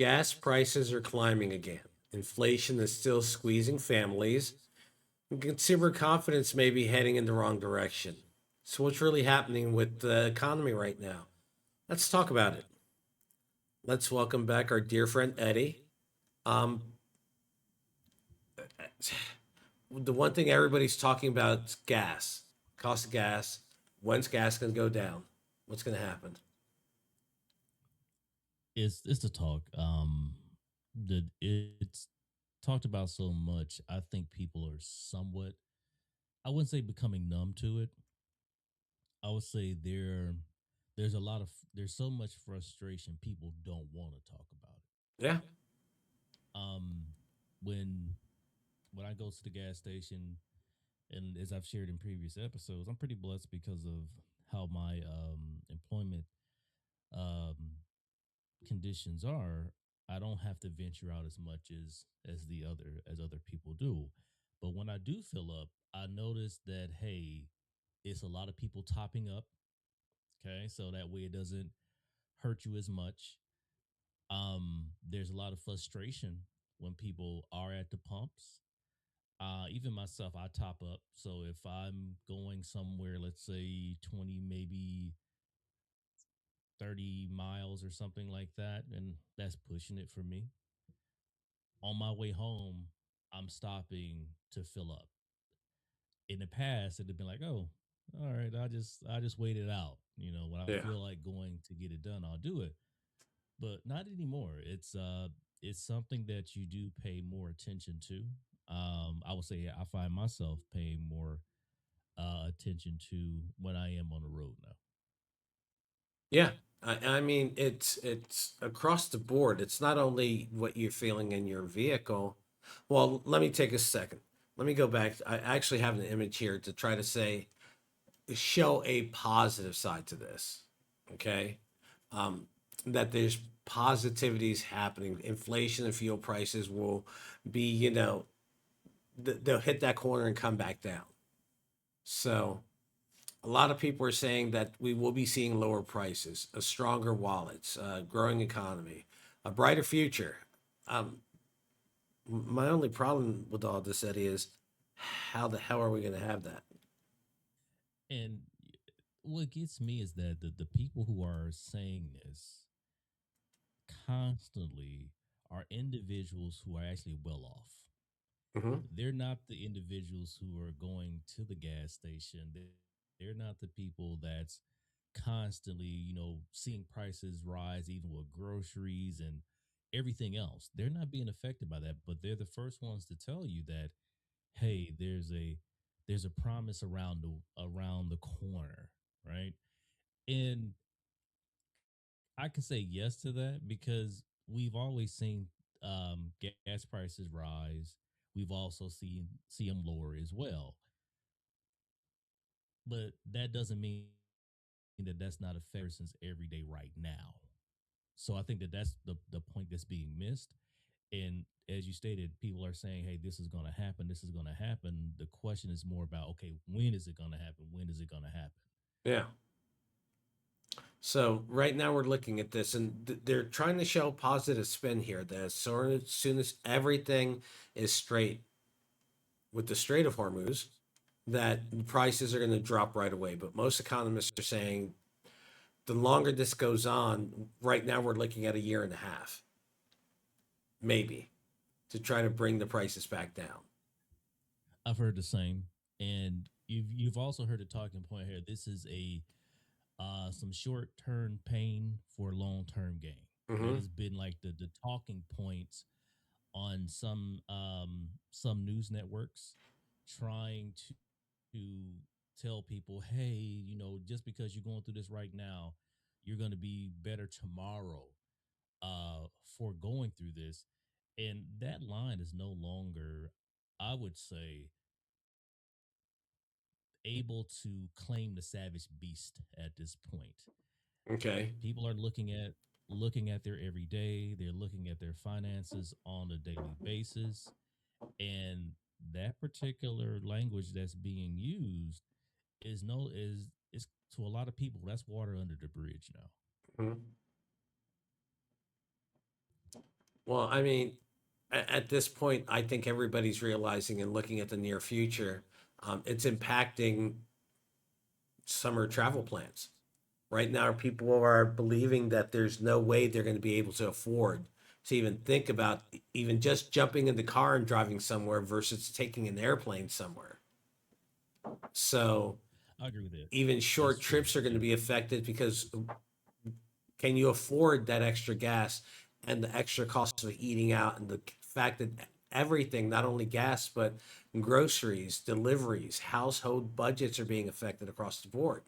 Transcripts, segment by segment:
Gas prices are climbing again. Inflation is still squeezing families, and consumer confidence may be heading in the wrong direction. So, what's really happening with the economy right now? Let's talk about it. Let's welcome back our dear friend Eddie. Um, the one thing everybody's talking about is gas, cost of gas. When's gas going to go down? What's going to happen? It's the talk. It's talked about so much. I think people are somewhat. I wouldn't say becoming numb to it. I would say there's a lot of there's so much frustration. People don't want to talk about it. Yeah, Um, when when I go to the gas station, and as I've shared in previous episodes, I'm pretty blessed because of how my employment um conditions are. I don't have to venture out as much as other people do. But when I do fill up, I notice that hey, it's a lot of people topping up. Okay, so that way it doesn't hurt you as much. There's a lot of frustration when people are at the pumps. Even myself, I top up. So if I'm going somewhere, let's say 20, maybe 30 miles or something like that, and that's pushing it for me. On my way home, I'm stopping to fill up. In the past, it'd have been like, oh, all right, I just wait it out. You know, when I yeah, feel like going to get it done, I'll do it. But not anymore. It's something that you do pay more attention to. I would say I find myself paying more attention to when I am on the road now. yeah. I mean, it's across the board. It's not only what you're feeling in your vehicle. Well, let me take a second. Let me go back. I actually have an image here to try to say show a positive side to this. Okay, um, that there's positivities happening. Inflation and fuel prices will be, they'll hit that corner and come back down. So a lot of people are saying that we will be seeing lower prices, a stronger wallets, a growing economy, a brighter future. Um, my only problem with all this, Eddie, is how the hell are we going to have that? And what gets me is that the people who are saying this constantly are individuals who are actually well off. Hmm. They're not the individuals who are going to the gas station. They're not the people that's constantly, seeing prices rise, even with groceries and everything else. They're not being affected by that, but they're the first ones to tell you that, hey, there's a promise around the corner, right? And I can say yes to that because we've always seen gas prices rise. We've also seen see them lower as well, but that doesn't mean that that's not affecting person's everyday right now. So I think that that's the point that's being missed. And as you stated, people are saying, "Hey, this is going to happen. This is going to happen." The question is more about, okay, when is it going to happen? When is it going to happen? Yeah. So right now we're looking at this, and they're trying to show positive spin here. That as soon as everything is straight with the Strait of Hormuz, that prices are going to drop right away. But most economists are saying the longer this goes on, right now we're looking at a year and a half, maybe, to try to bring the prices back down. I've heard the same, and you've also heard a talking point here. This is a some short term pain for long term gain. That Hmm. has been like the talking points on some news networks, trying to tell people, hey, just because you're going through this right now, you're going to be better tomorrow for going through this. And that line is no longer, I would say, able to claim the savage beast at this point. Okay. People are looking at their everyday, they're looking at their finances on a daily basis, and that particular language that's being used is to a lot of people, that's water under the bridge now. Mhm. Well, I mean, at this point, I think everybody's realizing and looking at the near future. It's impacting summer travel plans. Right now, people are believing that there's no way they're going to be able to afford to even think about even just jumping in the car and driving somewhere versus taking an airplane somewhere. So I agree with that. even That's short true. trips are going to Yeah. be affected because can you afford that extra gas and the extra cost of eating out and the fact that everything, not only gas, but groceries, deliveries, household budgets are being affected across the board.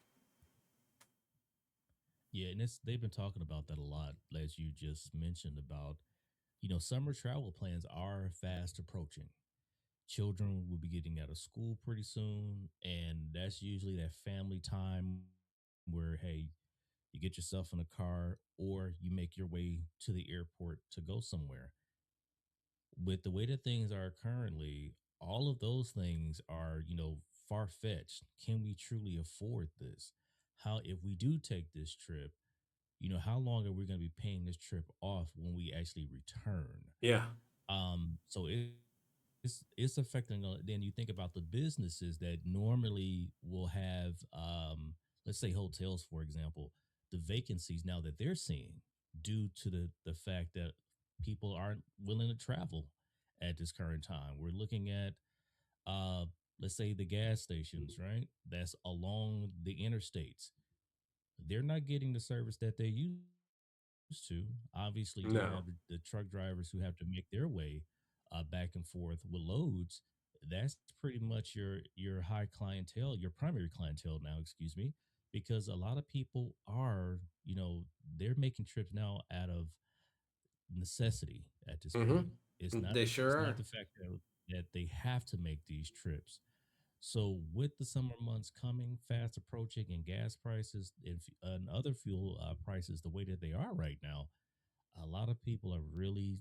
Yeah, and they've been talking about that a lot, as you just mentioned about, summer travel plans are fast approaching. Children will be getting out of school pretty soon, and that's usually that family time where, hey, you get yourself in a car or you make your way to the airport to go somewhere. With the way that things are currently, all of those things are, far fetched. Can we truly afford this? How, if we do take this trip, how long are we going to be paying this trip off when we actually return? Yeah. So it's affecting. Then you think about the businesses that normally will have, let's say hotels, for example, the vacancies now that they're seeing due to the fact that people aren't willing to travel at this current time. We're looking at, uh, let's say the gas stations, right? That's along the interstates. They're not getting the service that they used to. Obviously, you No. have the truck drivers who have to make their way back and forth with loads. That's pretty much your high clientele, your primary clientele now. Excuse me, because a lot of people are, they're making trips now out of necessity at this point. It's Mm-hmm. not They it's sure not are. the fact that they have to make these trips. So with the summer months coming, fast approaching, and gas prices and other fuel prices the way that they are right now, a lot of people are really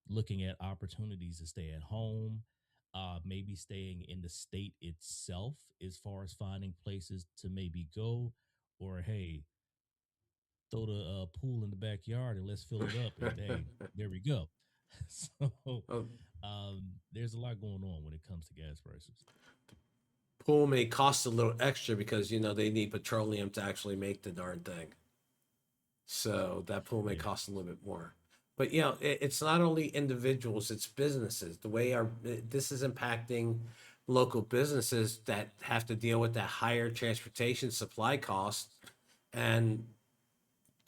looking at opportunities to stay at home, maybe staying in the state itself as far as finding places to maybe go, or hey, throw the pool in the backyard and let's fill it up. And hey, there we go. So Oh, there's a lot going on when it comes to gas prices. pool may cost a little extra because they need petroleum to actually make the darn thing. So that pool may Yeah. cost a little bit more. But it's not only individuals, it's businesses. The way this is impacting local businesses that have to deal with that higher transportation supply cost, and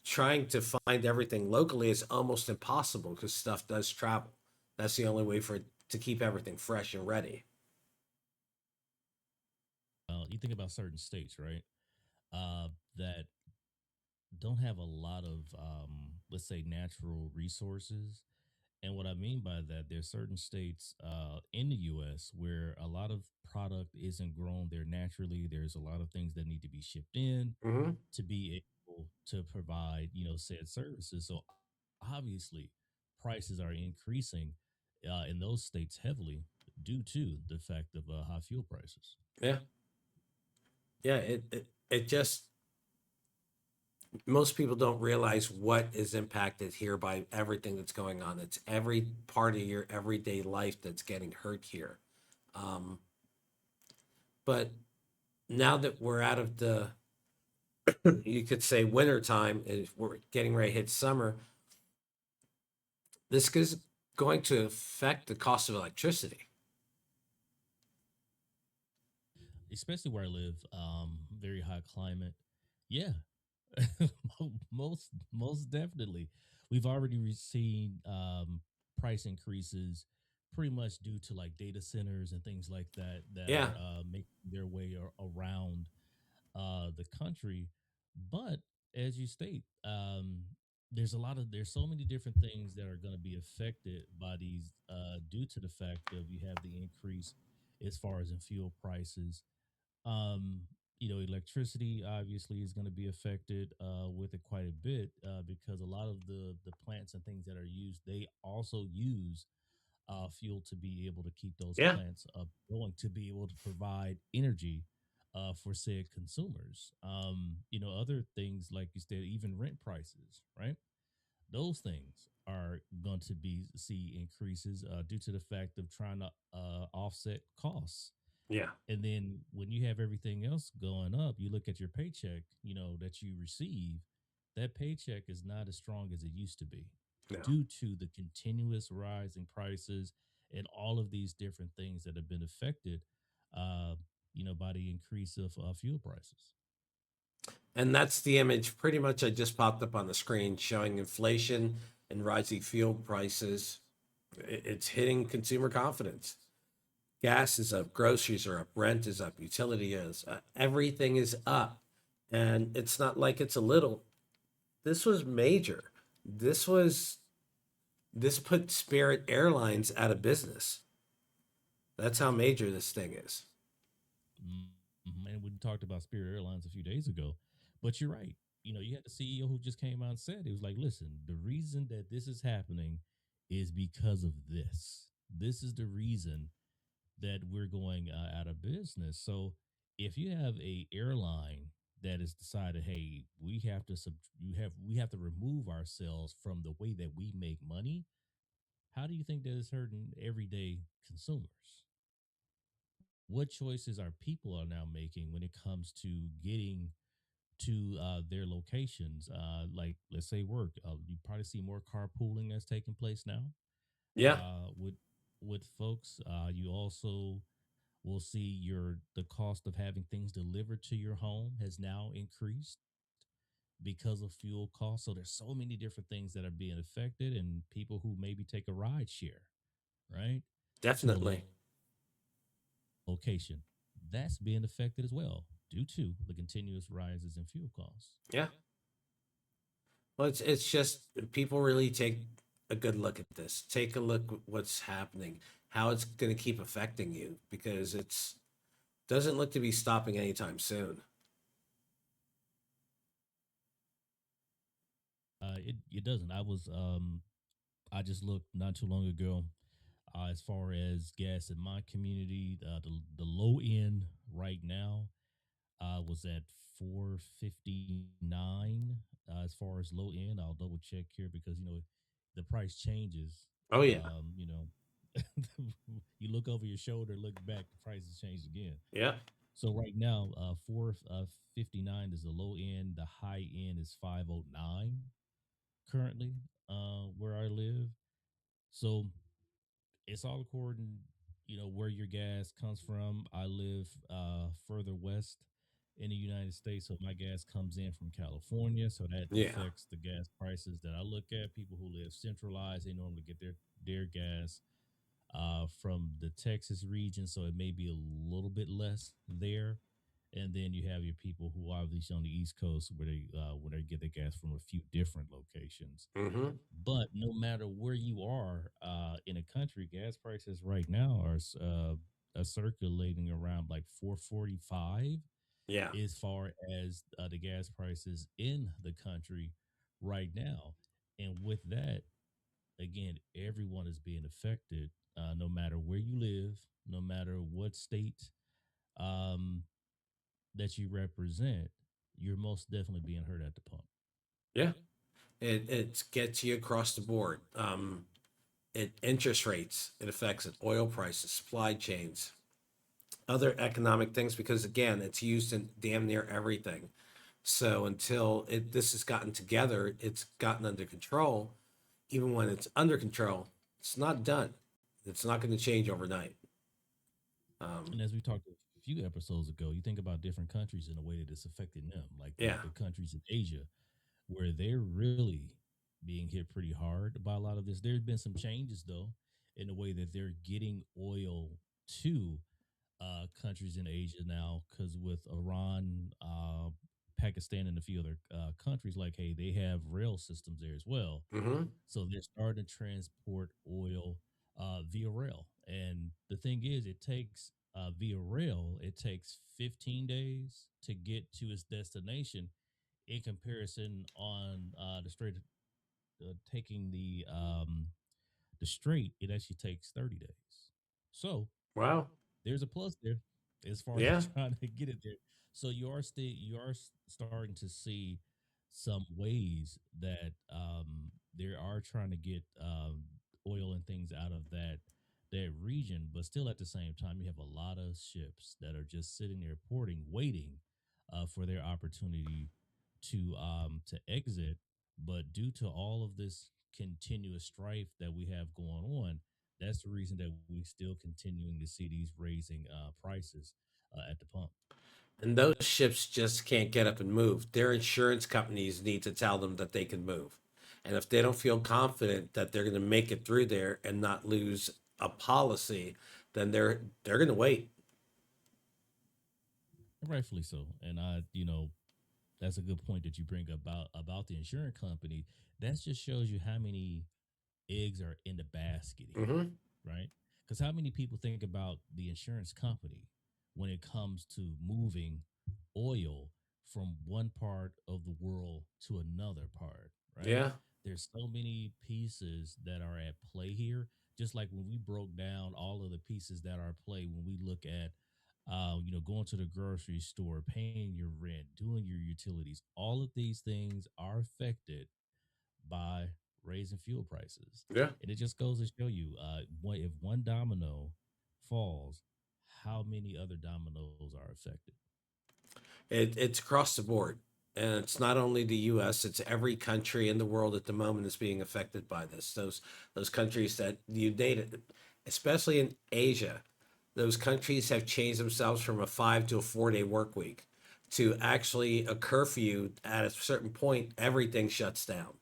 trying to find everything locally is almost impossible because stuff does travel. That's the only way for it to keep everything fresh and ready. You think about certain states, right? That don't have a lot of, let's say, natural resources. And what I mean by that, there's certain states in the U.S. where a lot of product isn't grown there naturally. There's a lot of things that need to be shipped in Hmm. to be able to provide, said services. So obviously, prices are increasing in those states heavily due to the fact of high fuel prices. Yeah, yeah. It just most people don't realize what is impacted here by everything that's going on. It's every part of your everyday life that's getting hurt here. Um, but now that we're out of the, you could say winter time, and we're getting ready to hit summer, this is going to affect the cost of electricity. Especially where I live, very high climate. Yeah, most definitely. We've already seen price increases pretty much due to like data centers and things like that that Yeah. are making their way around the country. But as you state, there's so many different things that are going to be affected by these due to the fact of you have the increase as far as in fuel prices. um Electricity obviously is going to be affected with it quite a bit because a lot of the plants and things that are used, they also use fuel to be able to keep those Yeah. plants up going, to be able to provide energy for said consumers. Other things like you said, even rent prices, right? those things are going to be see increases due to the fact of trying to offset costs. Yeah. And then when you have everything else going up, you look at your paycheck, that you receive, that paycheck is not as strong as it used to be No. due to the continuous rise in prices and all of these different things that have been affected, uh, by the increase of fuel prices. And that's the image pretty much I just popped up on the screen showing inflation and rising fuel prices. It's hitting consumer confidence. Gas is up, groceries are up, rent is up, utility is, everything is up. And it's not like it's a little. This was major. This was, this put Spirit Airlines out of business. That's how major this thing is. And we talked about Spirit Airlines a few days ago, but you're right. You had the CEO who just came out and said, it was like, listen, the reason that this is happening is because of this. This is the reason that we're going out of business. So if you have a airline that has decided, hey, we have to remove ourselves from the way that we make money, how do you think that is hurting everyday consumers? What choices our people are now making when it comes to getting to their locations? Like, let's say work. You probably see more carpooling that's taking place now Yeah, with folks. You also will see the cost of having things delivered to your home has now increased because of fuel costs. So there's so many different things that are being affected, and people who maybe take a ride share, right, to a definitely. location, that's being affected as well due to the continuous rises in fuel costs. Yeah. Well, it's just people really take a good look at this. Take a look at what's happening, how it's going to keep affecting you because it's doesn't look to be stopping anytime soon. It doesn't. I just looked not too long ago. As far as gas in my community, the low end right now was at 4.59. As far as low end, I'll double check here because the price changes. Oh yeah, Um, you know, you look over your shoulder, look back, the price has changed again. yeah, So right now, 4.59 is the low end. The high end is 5.09 currently, where I live. So it's all according, where your gas comes from. I live further west in the United States, so my gas comes in from California, so that yeah. affects the gas prices that I look at. People who live centralized, they normally get their gas from the Texas region, so it may be a little bit less there. And then you have your people who are at least on the East Coast where they get their gas from a few different locations. Mm-hmm. But no matter where you are in a country, gas prices right now are circulating around like 4.45 Yeah, as far as the gas prices in the country right now. And with that, again, everyone is being affected, no matter where you live, no matter what state um, that you represent. You're most definitely being hurt at the pump. yeah. It gets you across the board. It interest rates. It affects it. Oil prices, supply chains, other economic things because again, it's used in damn near everything. So until this has gotten together, it's gotten under control. Even when it's under control, it's not done. It's not going to change overnight. Um, And as we talked a few episodes ago, you think about different countries in a way that it's affecting them, like yeah. the countries in Asia, where they're really being hit pretty hard by a lot of this. There's been some changes, though, in the way that they're getting oil to countries in Asia now, because with Iran, Pakistan, and a few other countries, like, hey, they have rail systems there as well. Mm-hmm. So they're starting to transport oil via rail. And the thing is, it takes via rail, it takes 15 days to get to its destination. In comparison, on the straight, taking the straight, it actually takes 30 days. So Wow. there's a plus there as far as Yeah. trying to get it there. So you are starting to see some ways that they are trying to get oil and things out of that region, but still at the same time, you have a lot of ships that are just sitting there porting, waiting for their opportunity to exit. But due to all of this continuous strife that we have going on, that's the reason that we still continuing to see these raising prices at the pump. And those ships just can't get up and move. Their insurance companies need to tell them that they can move. And if they don't feel confident that they're going to make it through there and not lose a policy, then they're going to wait. Rightfully so. And that's a good point that you bring about the insurance company. That just shows you how many eggs are in the basket here, Hmm. right? Because how many people think about the insurance company when it comes to moving oil from one part of the world to another part, right? Yeah. There's so many pieces that are at play here. Just like when we broke down all of the pieces that are at play, when we look at, going to the grocery store, paying your rent, doing your utilities, all of these things are affected by raising fuel prices. Yeah. And it just goes to show you, if one domino falls, how many other dominoes are affected. It's across the board. And it's not only the US, it's every country in the world at the moment is being affected by this. Those countries that you dated, especially in Asia, those countries have changed themselves from a 5 to a 4 day work week to actually a curfew. At a certain point, everything shuts down.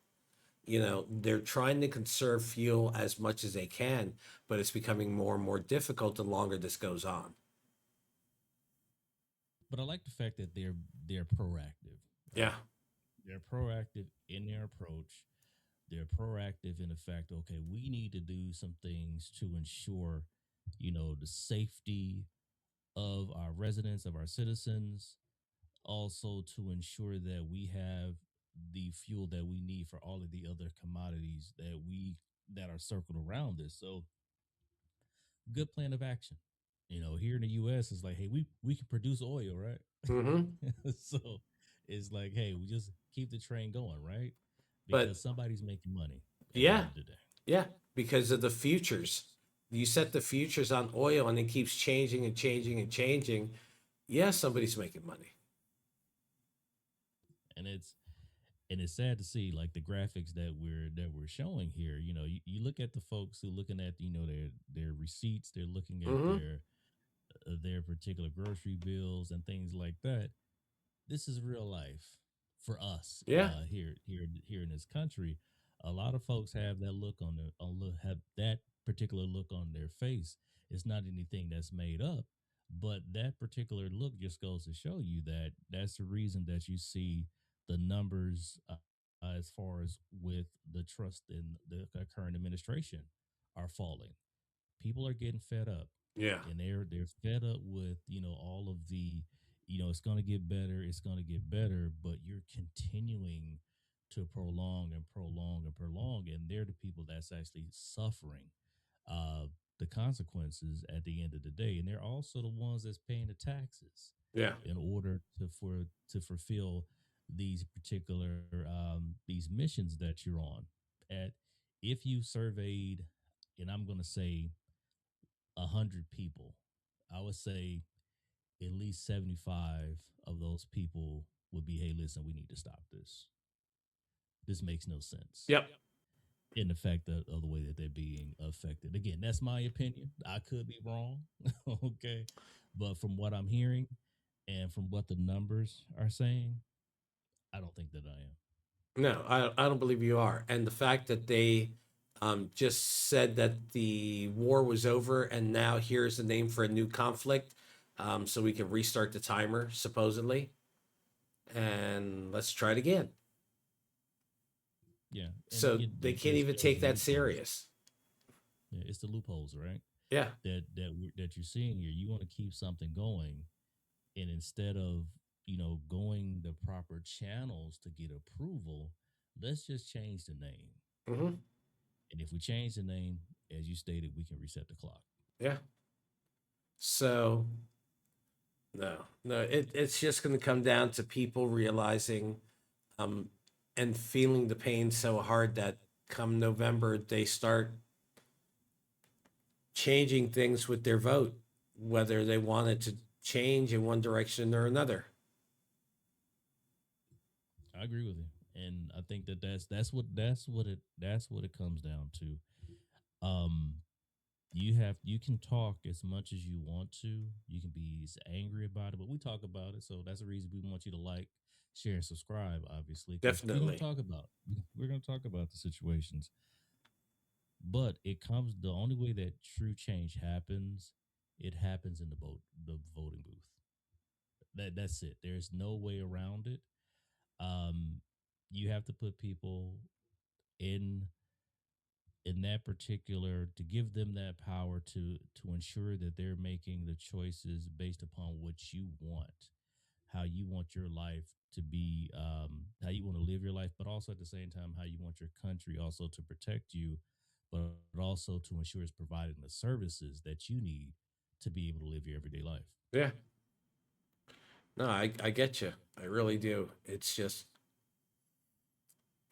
They're trying to conserve fuel as much as they can, but it's becoming more and more difficult the longer this goes on. But I like the fact that they're proactive, Yeah. right? They're proactive in their approach. They're proactive in the fact, okay, we need to do some things to ensure, the safety of our residents, of our citizens, also to ensure that we have the fuel that we need for all of the other commodities that are circled around this. So good plan of action. Here in the US it's like, hey, we can produce oil, right? Hmm. So it's like, hey, we just keep the train going, right? But Because somebody's making money at the yeah, end of the day. yeah, because of the futures. You set the futures on oil and it keeps changing and changing and changing. Yeah, somebody's making money. And it's sad to see like the graphics that we're showing here. You look at the folks who looking at their receipts, they're looking at Hmm. their particular grocery bills and things like that. This is real life for us Yeah, here in this country. A lot of folks have that look on their have that particular look on their face. It's not anything that's made up, but that particular look just goes to show you that that's the reason that you see the numbers, as far as with the trust in the current administration, are falling. People are getting fed up, yeah, and they're fed up with all of the, it's going to get better, it's going to get better, but you're continuing to prolong and prolong and prolong, and they're the people that's actually suffering uh the consequences at the end of the day, and they're also the ones that's paying the taxes yeah, in order to fulfill these particular these missions that you're on. At If you surveyed, and I'm going to say 100 people, I would say at least 75 of those people would be, hey, listen, we need to stop this. This makes no sense yep. in the fact of the way that they're being affected. Again, that's my opinion. I could be wrong. Okay. But from what I'm hearing and from what the numbers are saying, I don't think that I am. No, I don't believe you are. And the fact that they just said that the war was over and now here's the name for a new conflict, so we can restart the timer, supposedly, and let's try it again. Yeah. And So again, they it can't just even shows take the that loopholes. serious. Yeah, it's the loopholes, right? Yeah. That you're seeing here. You want to keep something going, and instead of going the proper channels to get approval, let's just change the name. Hmm. And if we change the name, as you stated, we can reset the clock. Yeah. So no, no, it's just going to come down to people realizing um, and feeling the pain so hard that come November, they start changing things with their vote, whether they want it to change in one direction or another. I agree with you, and I think that that's what it comes down to. Um, you can talk as much as you want to. You can be as angry about it, but we talk about it. So that's the reason we want you to like, share, and subscribe. Obviously, because we're gonna Definitely. talk about we're gonna talk about the situations. But it comes the only way that true change happens. It happens in the voting booth. That's it. There's no way around it. Um, you have to put people in that particular to give them that power to ensure that they're making the choices based upon what you want, how you want your life to be, how you want to live your life, but also at the same time how you want your country also to protect you, but also to ensure it's providing the services that you need to be able to live your everyday life. Yeah. No, I get you. I really do. It's just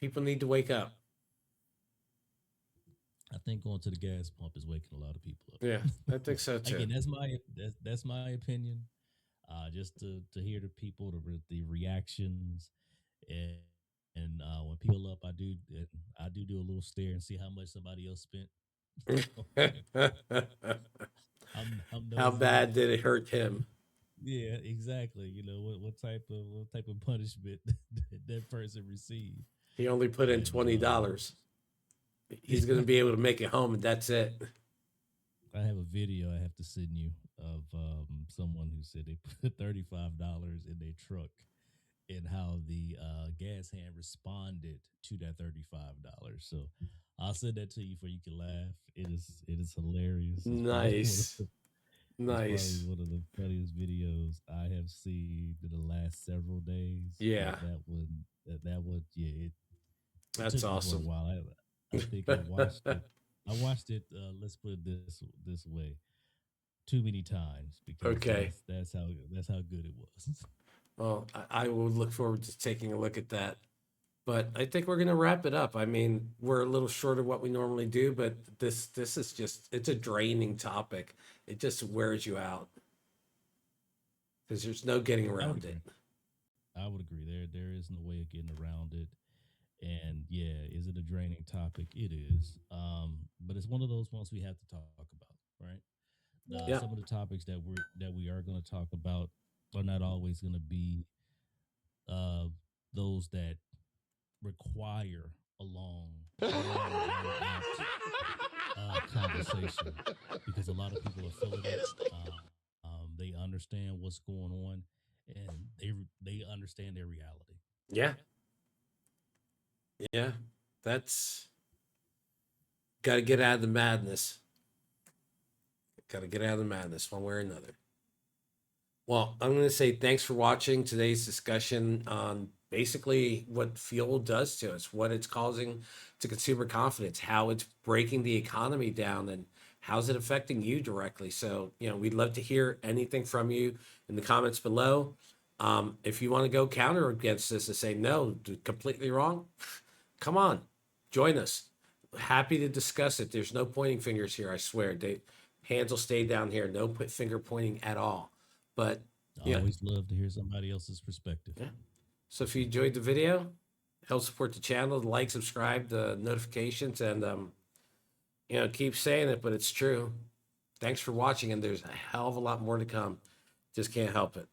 people need to wake up. I think going to the gas pump is waking a lot of people Yeah, up. I think so too. Again, that's my opinion. Just to hear the people, the reactions, and when people up, I do a little stare and see how much somebody else spent. So I'm How nosy. bad did it hurt him? Yeah, exactly. What type of punishment that person received, He only put in and $20. He's going to be able to make it home, and that's it. I have a video I have to send you of someone who said they put $35 in their truck and how the gas hand responded to that $35. So I'll send that to you for you can laugh. It is hilarious. It's probably one of Nice. the it's probably Nice. one of the funniest videos I have seen in the last several days. But Yeah, that would yeah it that's took me for a awesome. while. I think I watched it. I watched it. Let's put it this way, too many times because Okay. that's how good it was. Well, I will look forward to taking a look at that. But I think we're going to wrap it up. I mean, we're a little short of what we normally do, but this is just it's a draining topic. It just wears you out because there's no getting I would around it. agree. I would agree. There is no way of getting around it. And yeah, is it a draining topic? It is. But it's one of those ones we have to talk about, right? Yeah. Some of the topics that we are going to talk about are not always going to be uh, those that require a long drawn out conversation because a lot of people are feeling it. They understand what's going on, and they understand their reality. Yeah. Yeah. That's got to get out of the madness. Got to get out of the madness one way or another. Well, I'm going to say thanks for watching today's discussion on basically what fuel does to us, what it's causing to consumer confidence, how it's breaking the economy down, and how's it affecting you directly. So, we'd love to hear anything from you in the comments below. If you want to go counter against this and say, no, completely wrong, come on, join us. Happy to discuss it. There's no pointing fingers here, I swear. Hands will stay down here. No finger pointing at all. But I yeah, always love to hear somebody else's perspective. yeah. So if you enjoyed the video, help support the channel, like, subscribe, the notifications, and keep saying it, but it's true. Thanks for watching, and there's a hell of a lot more to come. Just can't help it.